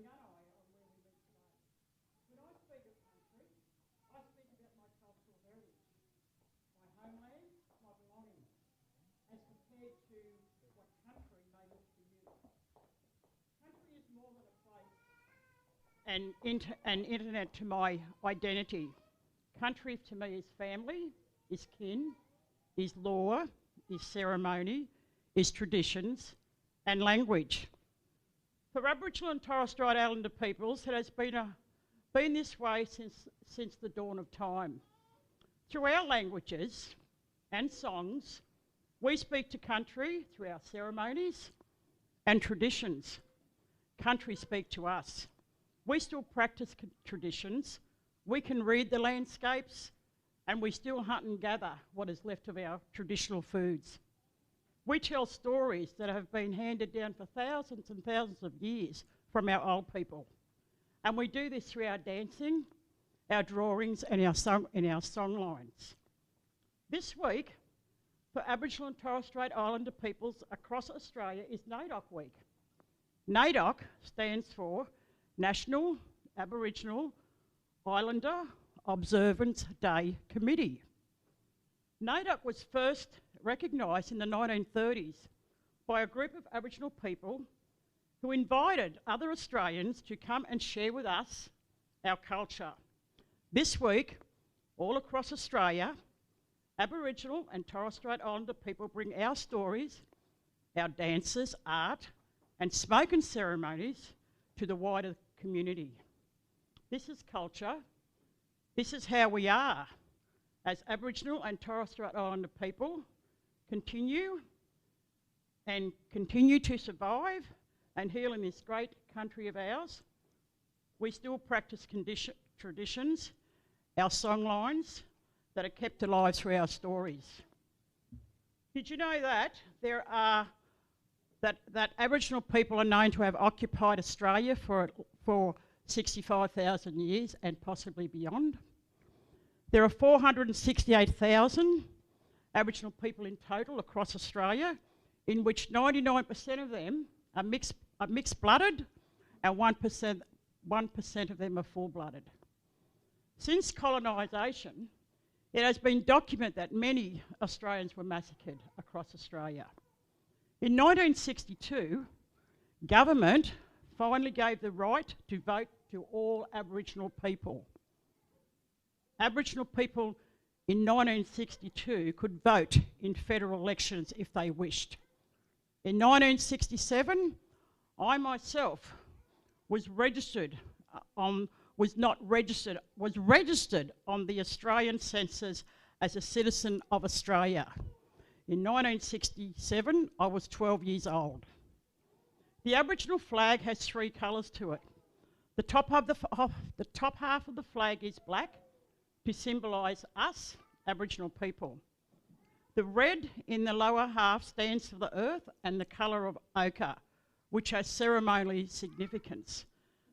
in Gunai, on where we live today. When I speak of country, I speak about my cultural heritage, my homeland, my belongings, as compared to what country may look to you. Country is more than a place and internet to my identity. Country to me is family, is kin, is law, is ceremony, is traditions, and language. For Aboriginal and Torres Strait Islander peoples, it has been this way since the dawn of time. Through our languages and songs, we speak to country through our ceremonies and traditions. Country speak to us. We still practice traditions. We can read the landscapes, and we still hunt and gather what is left of our traditional foods. We tell stories that have been handed down for thousands and thousands of years from our old people. And we do this through our dancing, our drawings, and our song lines. This week, for Aboriginal and Torres Strait Islander peoples across Australia, is NAIDOC Week. NAIDOC stands for National Aboriginal Islander Observance Day Committee. NAIDOC was first recognised in the 1930s by a group of Aboriginal people who invited other Australians to come and share with us our culture. This week, all across Australia, Aboriginal and Torres Strait Islander people bring our stories, our dances, art, and smoking ceremonies to the wider community. This is culture. This is how we are as Aboriginal and Torres Strait Islander people continue to survive and heal in this great country of ours. We still practice traditions, our song lines that are kept alive through our stories. Did you know that that Aboriginal people are known to have occupied Australia for 65,000 years and possibly beyond? There are 468,000 Aboriginal people in total across Australia, in which 99% of them are mixed-blooded and 1% of them are full-blooded. Since colonisation, it has been documented that many Australians were massacred across Australia. In 1962, government finally gave the right to vote to all Aboriginal people. Aboriginal people in 1962 could vote in federal elections if they wished. In 1967, I myself was registered on the Australian census as a citizen of Australia. In 1967, I was 12 years old. The Aboriginal flag has three colours to it. The top half of the flag is black to symbolise us, Aboriginal people. The red in the lower half stands for the earth and the colour of ochre, which has ceremonial significance.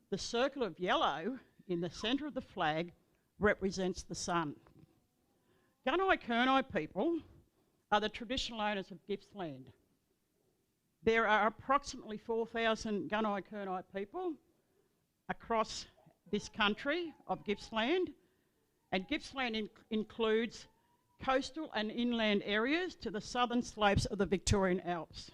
The circle of yellow in the centre of the flag represents the sun. Gunai people are the traditional owners of Gippsland. There are approximately 4,000 Gunai people across this country of Gippsland, and Gippsland includes coastal and inland areas to the southern slopes of the Victorian Alps.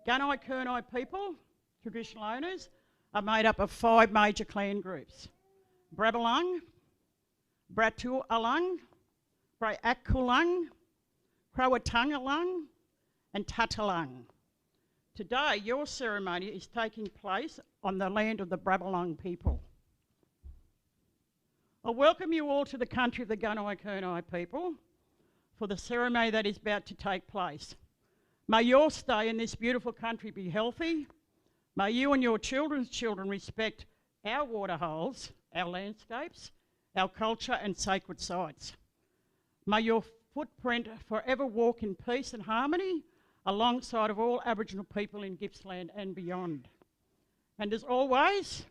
Gunai people, traditional owners, are made up of 5 major clan groups: Brabalung, Bratualang, Brayakulang, Crowatungalang, and Tatalung. Today, your ceremony is taking place on the land of the Brabalung people. I welcome you all to the country of the Gunai people for the ceremony that is about to take place. May your stay in this beautiful country be healthy. May you and your children's children respect our waterholes, our landscapes, our culture and sacred sites. May your footprint forever walk in peace and harmony alongside of all Aboriginal people in Gippsland and beyond. And as always,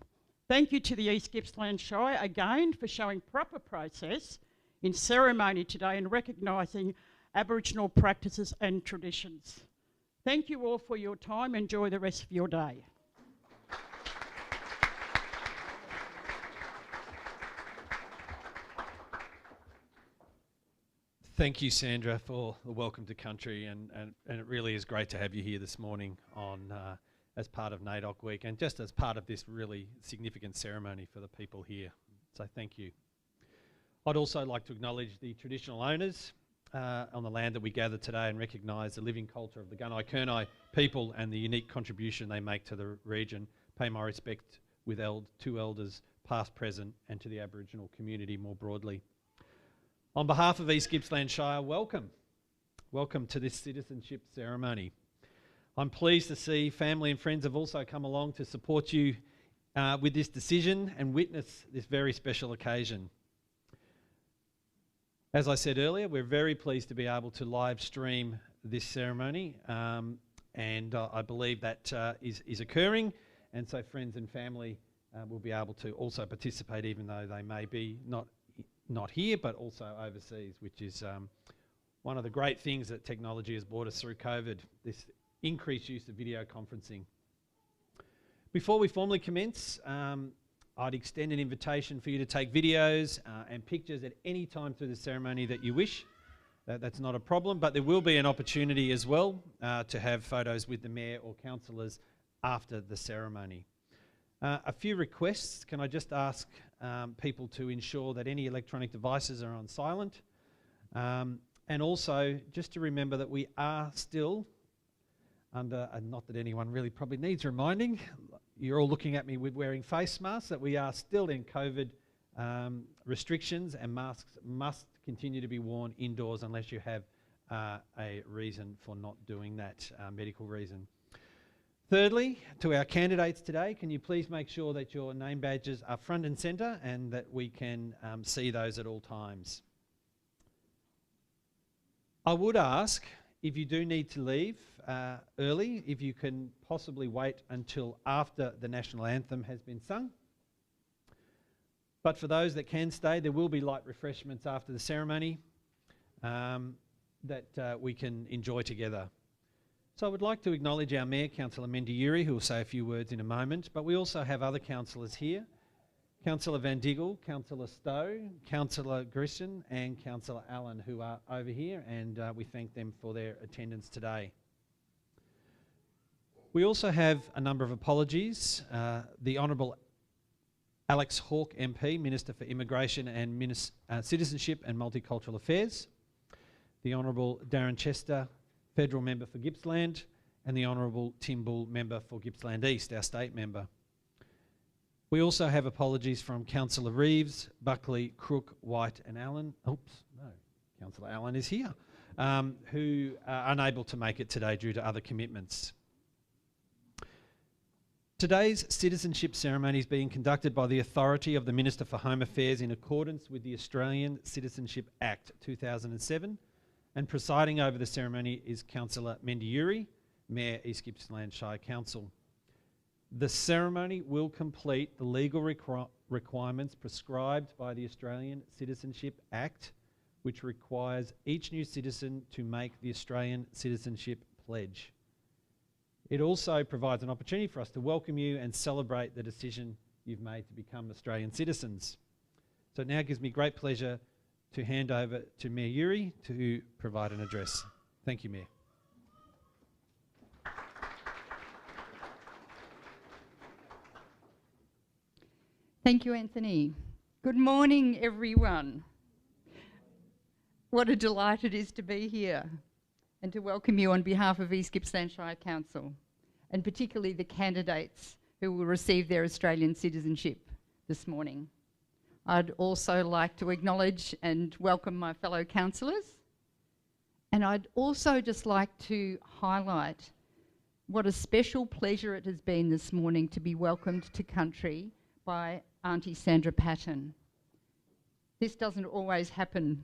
thank you to the East Gippsland Shire again for showing proper process in ceremony today and recognising Aboriginal practices and traditions. Thank you all for your time. Enjoy the rest of your day. Thank you, Sandra, for the welcome to country, and it really is great to have you here this morning on as part of NAIDOC Week and just as part of this really significant ceremony for the people here. So thank you. I'd also like to acknowledge the traditional owners on the land that we gather today and recognise the living culture of the Gunai people and the unique contribution they make to the region. Pay my respect to elders past, present, and to the Aboriginal community more broadly. On behalf of East Gippsland Shire, welcome. Welcome to this Citizenship Ceremony. I'm pleased to see family and friends have also come along to support you with this decision and witness this very special occasion. As I said earlier, we're very pleased to be able to live stream this ceremony, and I believe that is occurring, and so friends and family will be able to also participate, even though they may be not here, but also overseas, which is one of the great things that technology has brought us through COVID, this increased use of video conferencing. Before we formally commence, I'd extend an invitation for you to take videos and pictures at any time through the ceremony that you wish. That's not a problem, but there will be an opportunity as well to have photos with the Mayor or councillors after the ceremony. A few requests. Can I just ask people to ensure that any electronic devices are on silent? And also, just to remember that we are still under, and not that anyone really probably needs reminding, you're all looking at me with wearing face masks, that we are still in COVID restrictions, and masks must continue to be worn indoors unless you have a reason for not doing that, medical reason. Thirdly, to our candidates today, can you please make sure that your name badges are front and centre and that we can see those at all times. I would ask, if you do need to leave early, if you can possibly wait until after the national anthem has been sung. But for those that can stay, there will be light refreshments after the ceremony that we can enjoy together. So I would like to acknowledge our Mayor, Councillor Mendy Yuri, who will say a few words in a moment, but we also have other councillors here. Councillor Van Diggle, Councillor Stowe, Councillor Grisson and Councillor Allen, who are over here, and we thank them for their attendance today. We also have a number of apologies. The Honourable Alex Hawke MP, Minister for Immigration and Citizenship and Multicultural Affairs. The Honourable Darren Chester, Federal Member for Gippsland, and the Honourable Tim Bull, Member for Gippsland East, our State Member. We also have apologies from Councillor Reeves, Buckley, Crook, White and Allen. Oops, no, Councillor Allen is here, who are unable to make it today due to other commitments. Today's citizenship ceremony is being conducted by the authority of the Minister for Home Affairs in accordance with the Australian Citizenship Act 2007, and presiding over the ceremony is Councillor Mendy Yuri, Mayor, East Gippsland Shire Council. The ceremony will complete the legal requirements prescribed by the Australian Citizenship Act, which requires each new citizen to make the Australian Citizenship Pledge. It also provides an opportunity for us to welcome you and celebrate the decision you've made to become Australian citizens. So it now gives me great pleasure to hand over to Mayor Yuri to provide an address. Thank you, Mayor. Thank you, Anthony. Good morning, everyone. What a delight it is to be here and to welcome you on behalf of East Gippsland Shire Council, and particularly the candidates who will receive their Australian citizenship this morning. I'd also like to acknowledge and welcome my fellow councillors, and I'd also just like to highlight what a special pleasure it has been this morning to be welcomed to country by Auntie Sandra Patton. This doesn't always happen,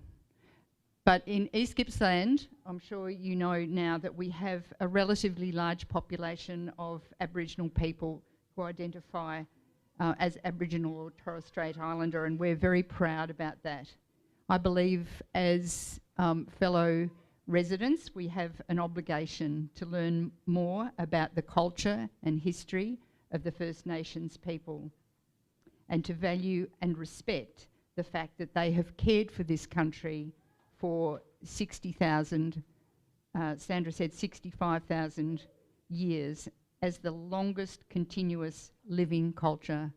but in East Gippsland, I'm sure you know now that we have a relatively large population of Aboriginal people who identify as Aboriginal or Torres Strait Islander, and we're very proud about that. I believe as fellow residents, we have an obligation to learn more about the culture and history of the First Nations people, and to value and respect the fact that they have cared for this country for 60,000, Sandra said 65,000 years, as the longest continuous living culture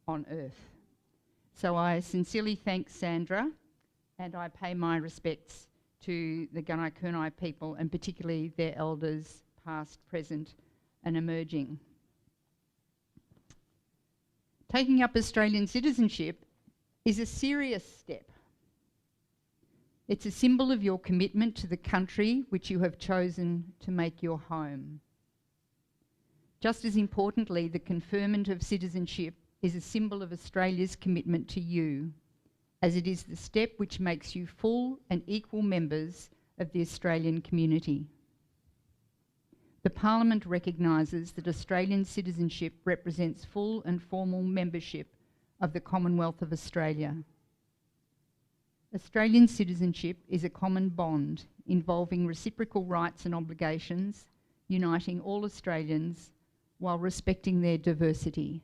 on Earth. So I sincerely thank Sandra, and I pay my respects to the Gunai Kurnai people, and particularly their elders, past, present and emerging. Taking up Australian citizenship is a serious step. It's a symbol of your commitment to the country which you have chosen to make your home. Just as importantly, the conferment of citizenship is a symbol of Australia's commitment to you, as it is the step which makes you full and equal members of the Australian community. The Parliament recognises that Australian citizenship represents full and formal membership of the Commonwealth of Australia. Australian citizenship is a common bond involving reciprocal rights and obligations, uniting all Australians while respecting their diversity.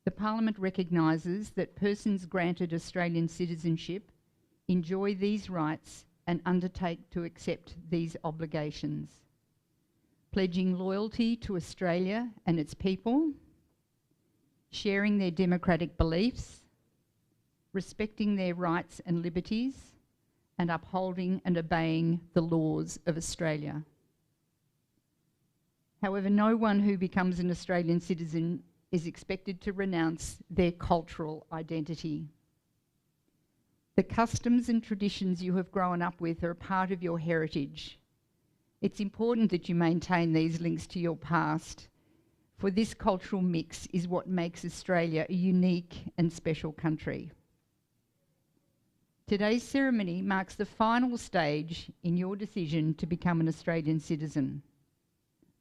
The Parliament recognises that persons granted Australian citizenship enjoy these rights and undertake to accept these obligations, pledging loyalty to Australia and its people, sharing their democratic beliefs, respecting their rights and liberties, and upholding and obeying the laws of Australia. However, no one who becomes an Australian citizen is expected to renounce their cultural identity. The customs and traditions you have grown up with are a part of your heritage. It's important that you maintain these links to your past, for this cultural mix is what makes Australia a unique and special country. Today's ceremony marks the final stage in your decision to become an Australian citizen,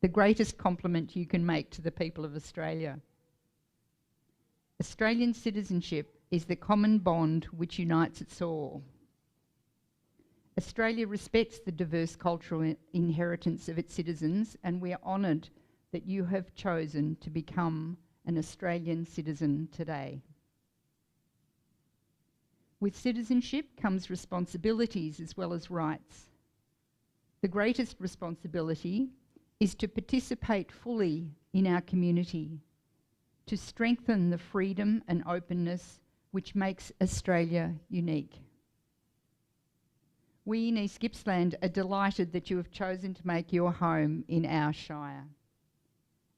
the greatest compliment you can make to the people of Australia. Australian citizenship is the common bond which unites us all. Australia respects the diverse cultural inheritance of its citizens, and we are honoured that you have chosen to become an Australian citizen today. With citizenship comes responsibilities as well as rights. The greatest responsibility is to participate fully in our community, to strengthen the freedom and openness which makes Australia unique. We in East Gippsland are delighted that you have chosen to make your home in our shire.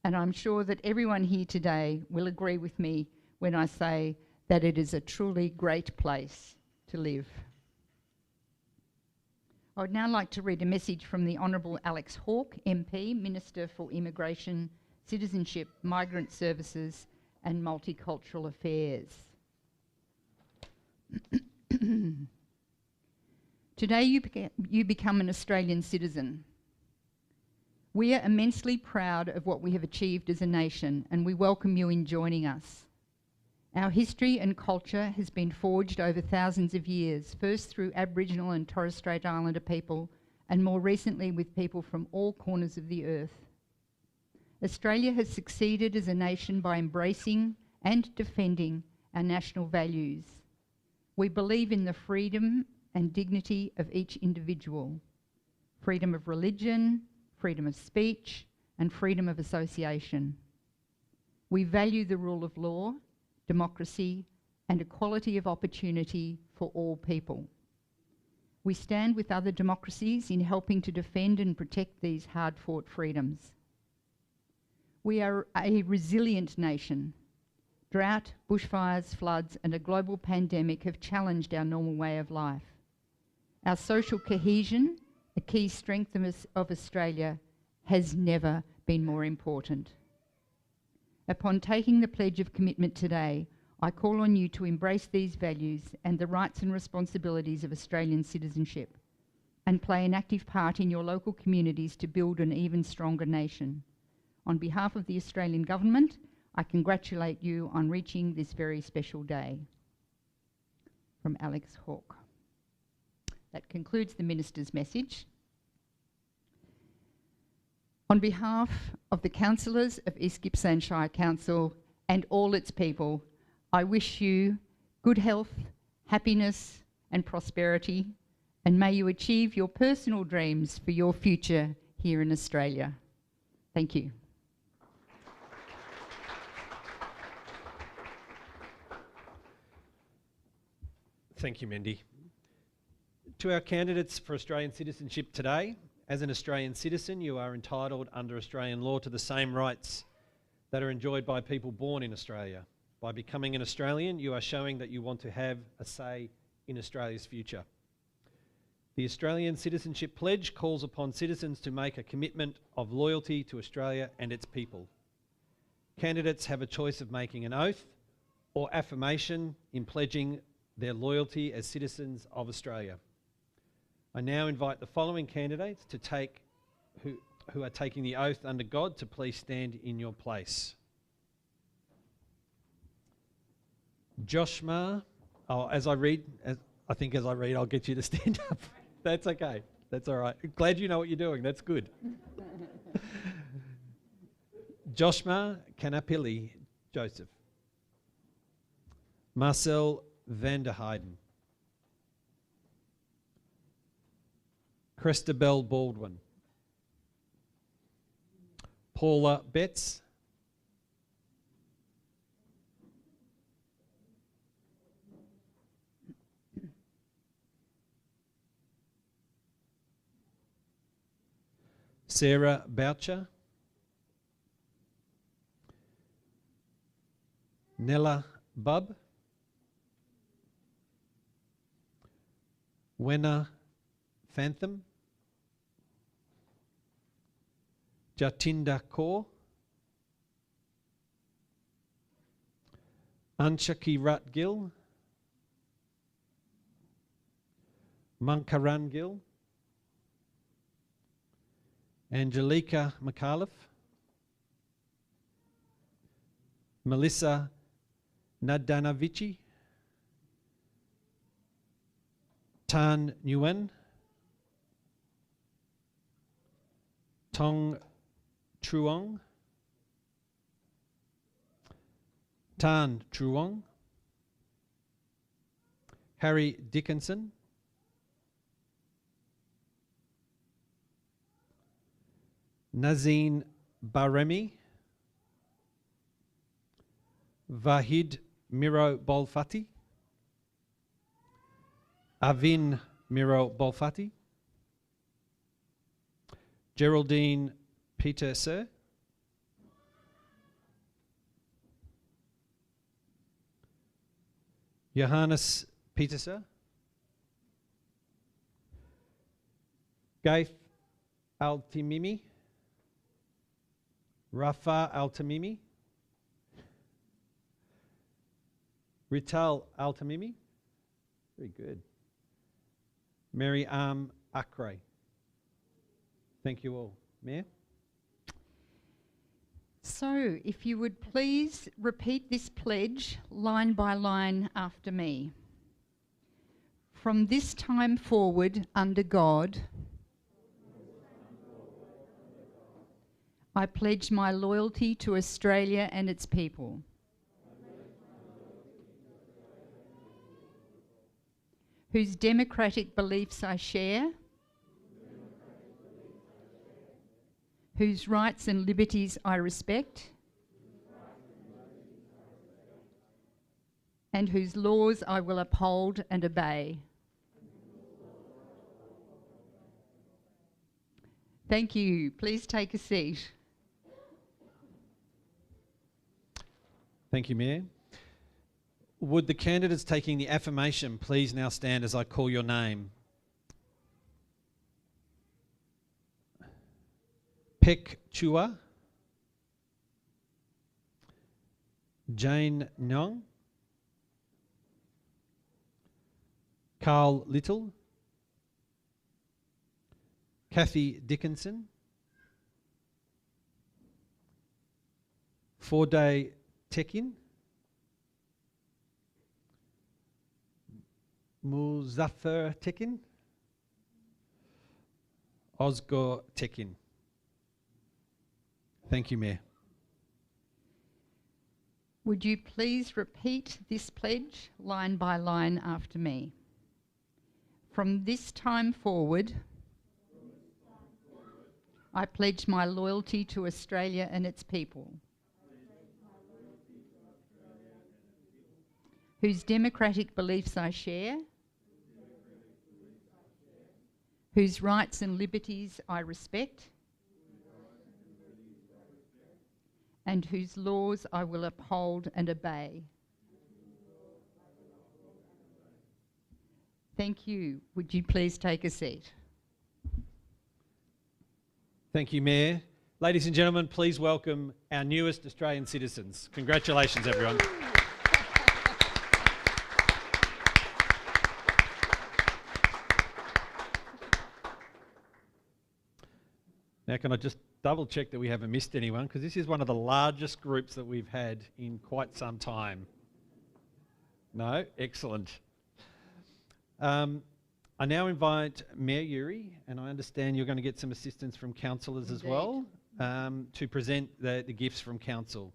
And I'm sure that everyone here today will agree with me when I say that it is a truly great place to live. I would now like to read a message from the Honourable Alex Hawke, MP, Minister for Immigration, Citizenship, Migrant Services and Multicultural Affairs. Today you become an Australian citizen. We are immensely proud of what we have achieved as a nation, and we welcome you in joining us. Our history and culture has been forged over thousands of years, first through Aboriginal and Torres Strait Islander people, and more recently with people from all corners of the earth. Australia has succeeded as a nation by embracing and defending our national values. We believe in the freedom and dignity of each individual, freedom of religion, freedom of speech, and freedom of association. We value the rule of law, democracy, and equality of opportunity for all people. We stand with other democracies in helping to defend and protect these hard-fought freedoms. We are a resilient nation. Drought, bushfires, floods, and a global pandemic have challenged our normal way of life. Our social cohesion, a key strength of Australia, has never been more important. Upon taking the pledge of commitment today, I call on you to embrace these values and the rights and responsibilities of Australian citizenship, and play an active part in your local communities to build an even stronger nation. On behalf of the Australian Government, I congratulate you on reaching this very special day. From Alex Hawke. That concludes the Minister's message. On behalf of the councillors of East Gippsland Shire Council and all its people, I wish you good health, happiness and prosperity, and may you achieve your personal dreams for your future here in Australia. Thank you. Thank you, Mendy. To our candidates for Australian citizenship today, as an Australian citizen, you are entitled under Australian law to the same rights that are enjoyed by people born in Australia. By becoming an Australian, you are showing that you want to have a say in Australia's future. The Australian Citizenship Pledge calls upon citizens to make a commitment of loyalty to Australia and its people. Candidates have a choice of making an oath or affirmation in pledging their loyalty as citizens of Australia. I now invite the following candidates to who are taking the oath under God to please stand in your place. Joshma, as I read, I'll get you to stand up. That's okay. That's all right. Glad you know what you're doing. That's good. Joshma Kanapili Joseph. Marcel van der Heijden. Christabel Baldwin. Paula Betts. Sarah Boucher. Nella Bub. Wenna Phantom. Jatinda Kaur. Anshaki Rat Gill. Mankaran Gill. Angelica McAuliffe. Melissa Nadanavici. Tan Nguyen. Tong Truong. Tan Truong. Harry Dickinson. Nazeen Baremi. Vahid Miro Bolfati. Avin Miro Bolfati. Geraldine Peter Sir. Johannes Peterser. Gaif Al-Timimi. Rafa Al-Tamimi. Rital Al-Tamimi. Very good. Mary Akray. Thank you all. Mayor? So, if you would please repeat this pledge line by line after me. From this time forward, under God, I pledge my loyalty to Australia and its people. Whose democratic beliefs I share, whose rights and liberties I respect, and whose laws I will uphold and obey. Thank you. Please take a seat. Thank you, Mayor. Would the candidates taking the affirmation please now stand as I call your name? Pek Chua. Jane Nyong. Carl Little. Kathy Dickinson. Forday Tekin. Muzaffar Tekin. Osgar Tekin. Thank you, Mayor. Would you please repeat this pledge line by line after me? From this time forward, I pledge my loyalty to Australia and its people, whose democratic beliefs I share, whose rights and liberties I respect, and whose laws I will uphold and obey. Thank you. Would you please take a seat? Thank you, Mayor. Ladies and gentlemen, please welcome our newest Australian citizens. Congratulations, everyone. Now, can I just double check that we haven't missed anyone? Because this is one of the largest groups that we've had in quite some time. No? Excellent. I now invite Mayor Yuri, and I understand you're going to get some assistance from councillors as well, to present the gifts from council.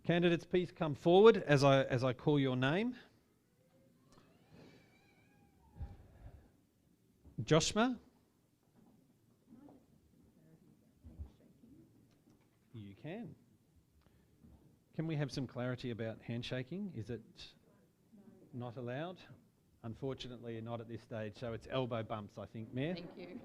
Candidates, please come forward as I call your name. Joshua? You can. Can we have some clarity about handshaking? Is it not allowed? Unfortunately, not at this stage. So it's elbow bumps, I think, Mayor. Thank you.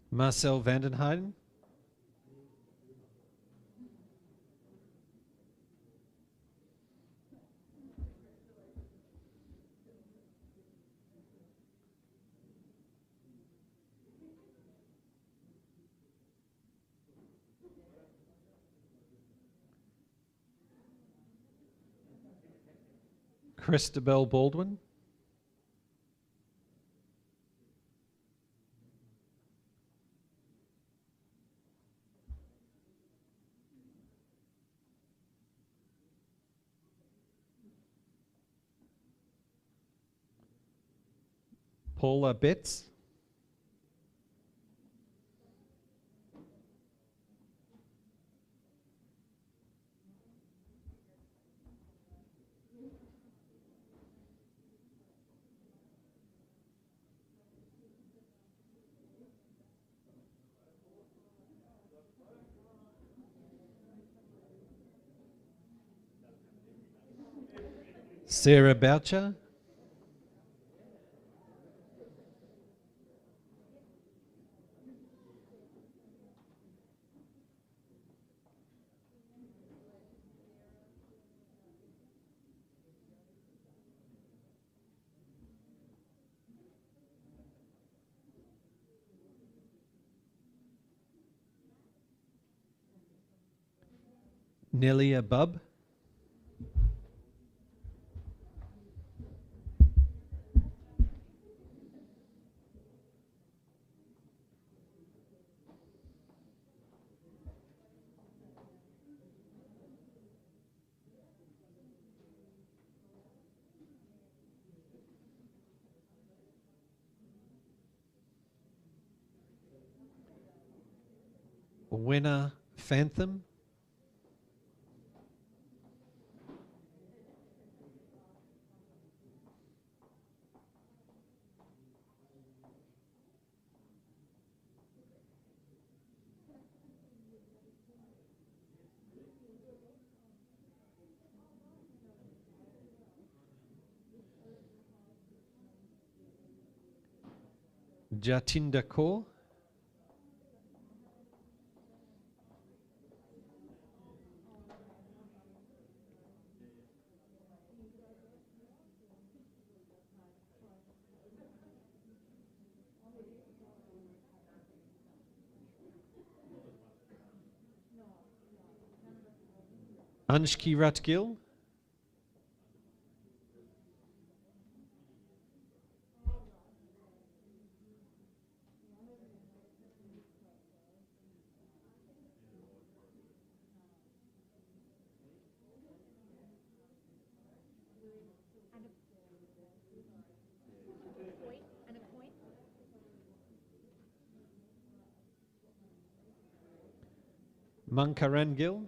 Marcel Vandenheiden. Christabel Baldwin. Paula Betts. Sarah Boucher. Nelia Bubb. Wenna Phantom. Jatinda Kaur. Anshki Ratgill. Munkarangil.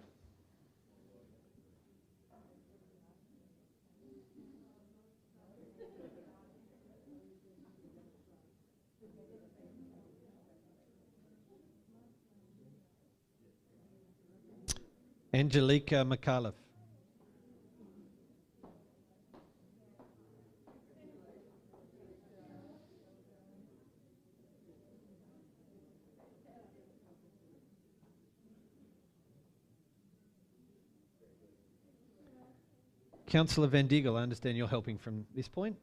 Angelica McAuliffe. Councillor Van Diegel, I understand you're helping from this point.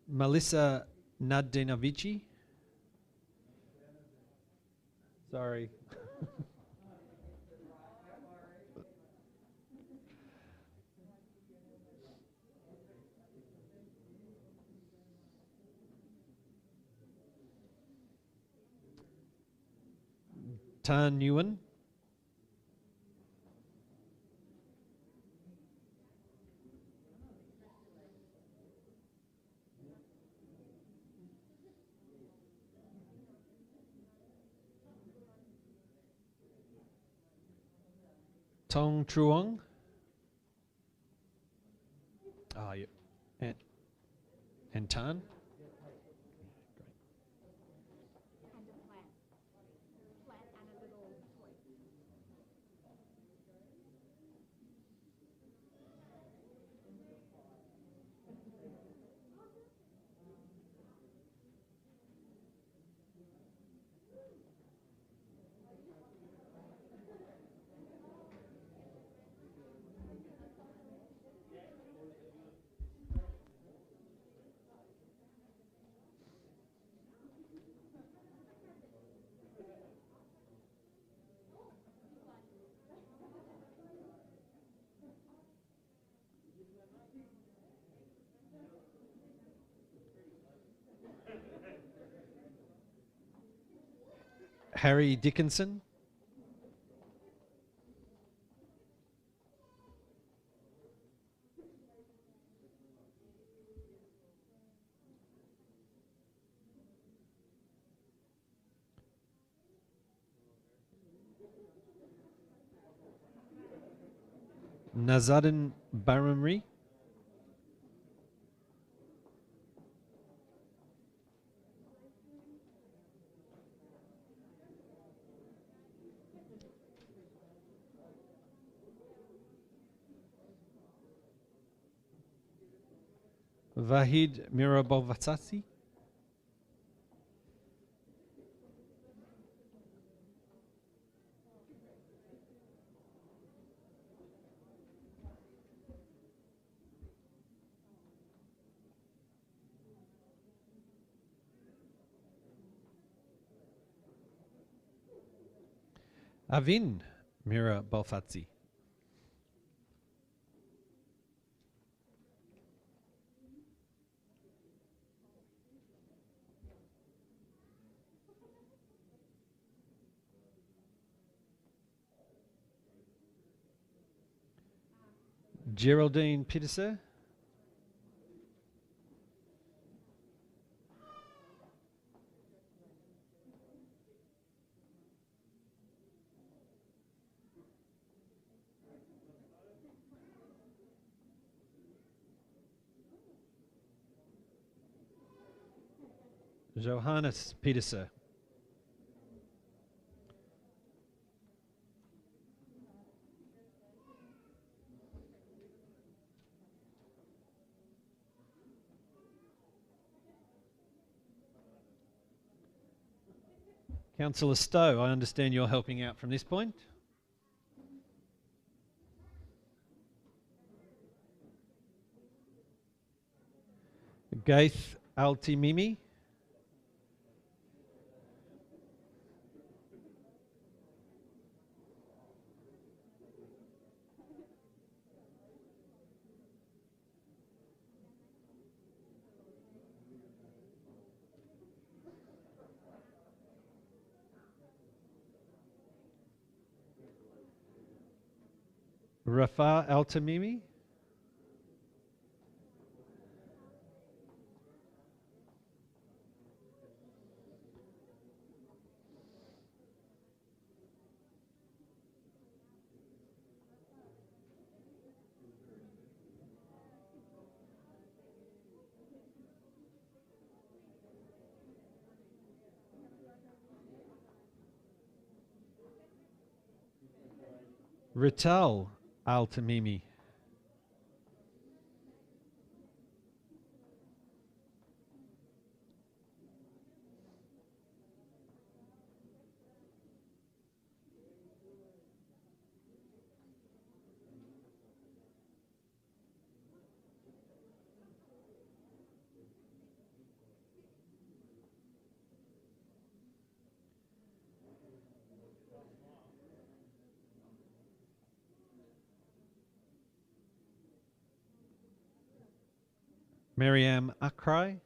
Melissa Nadinovici. Sorry. Tan Nguyen. Tong Truong. Ah, yeah. And Tan. Harry Dickinson. Nazarin Baramri. Vahid Mirabovatsasi. Avin Mirabofatsi. Geraldine Peterser. Johannes Peterser. Councillor Stowe, I understand you're helping out from this point. Gaith Altimimi. Rafa Altamimi. Rital Al-Tamimi. Maryam Akrai.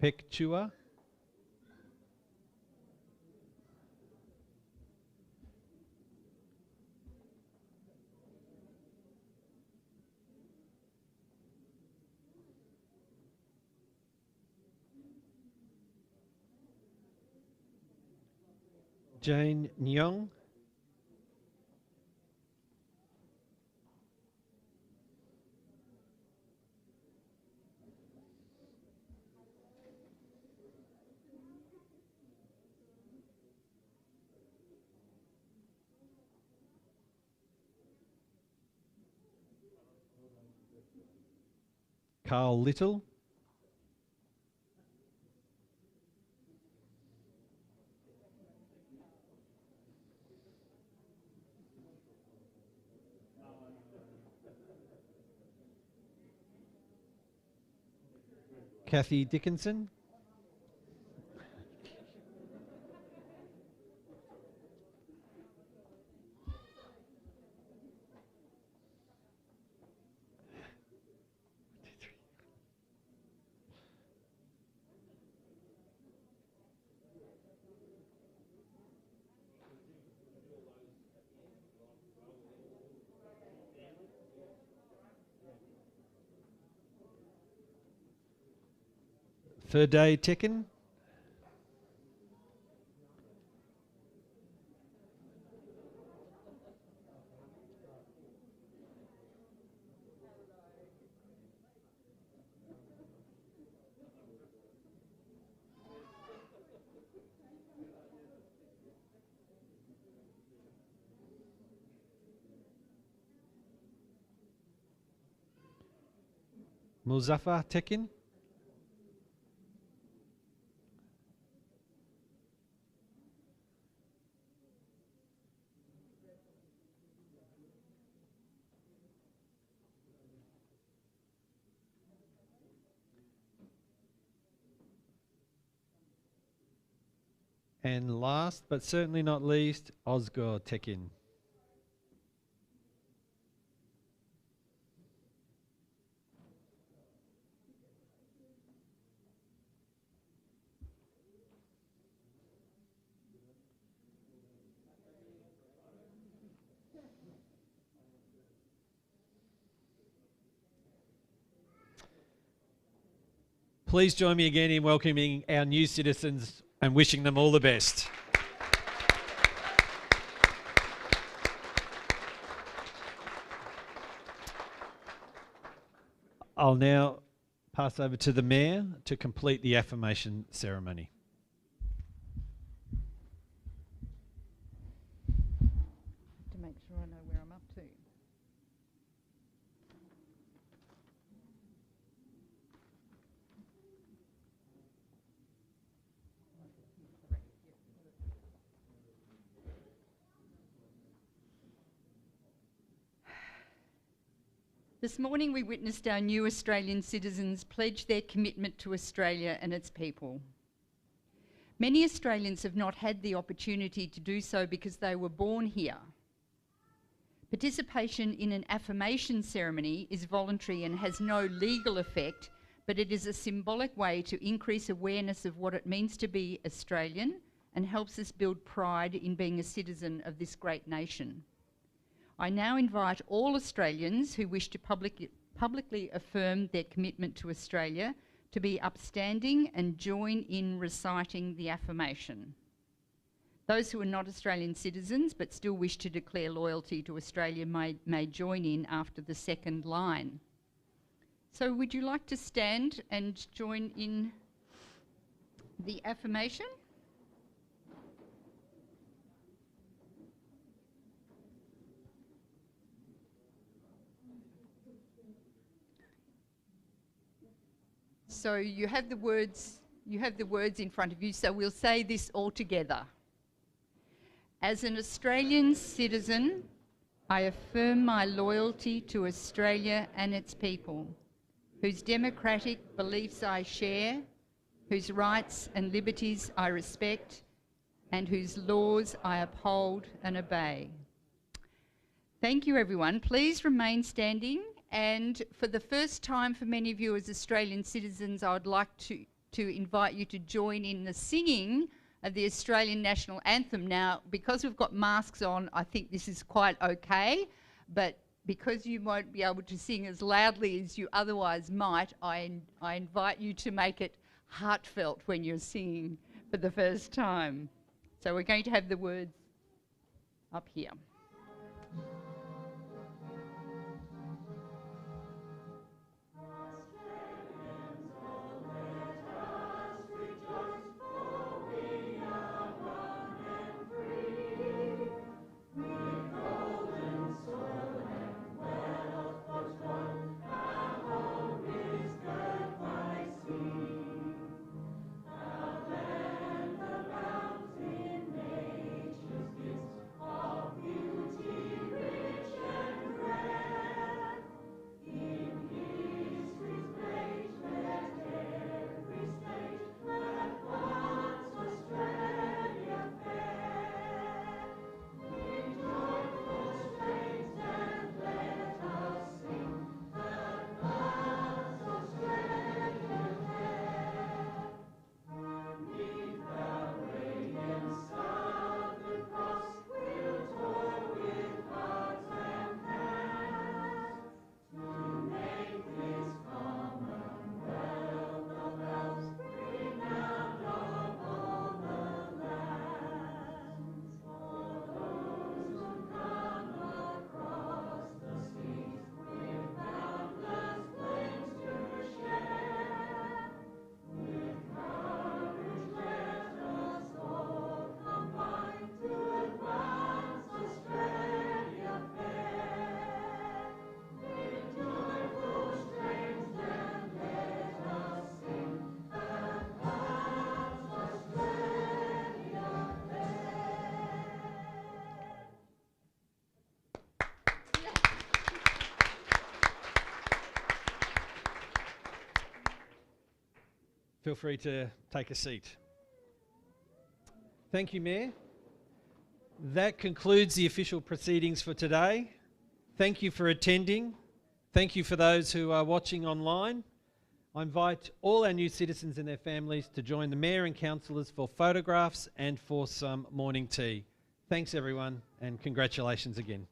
Pek Chua. Jane Nyong. Carl Little. Kathy Dickinson. Ferday Tekin. Muzaffar Tekin. And last but certainly not least, Osgar Tekin. Please join me again in welcoming our new citizens and wishing them all the best. I'll now pass over to the Mayor to complete the affirmation ceremony. To make sure I know where I'm up to. This morning we witnessed our new Australian citizens pledge their commitment to Australia and its people. Many Australians have not had the opportunity to do so because they were born here. Participation in an affirmation ceremony is voluntary and has no legal effect, but it is a symbolic way to increase awareness of what it means to be Australian and helps us build pride in being a citizen of this great nation. I now invite all Australians who wish to publicly affirm their commitment to Australia to be upstanding and join in reciting the affirmation. Those who are not Australian citizens but still wish to declare loyalty to Australia may join in after the second line. So would you like to stand and join in the affirmation? So you have the words in front of you, so we'll say this all together. As an Australian citizen, I affirm my loyalty to Australia and its people, whose democratic beliefs I share, whose rights and liberties I respect, and whose laws I uphold and obey. Thank you, everyone. Please remain standing. And for the first time for many of you as Australian citizens, I would like to invite you to join in the singing of the Australian National Anthem. Now, because we've got masks on, I think this is quite okay, but because you won't be able to sing as loudly as you otherwise might, I invite you to make it heartfelt when you're singing for the first time. So we're going to have the words up here. Feel free to take a seat. Thank you, Mayor. That concludes the official proceedings for today. Thank you for attending. Thank you for those who are watching online. I invite all our new citizens and their families to join the Mayor and councillors for photographs and for some morning tea. Thanks everyone, and congratulations again.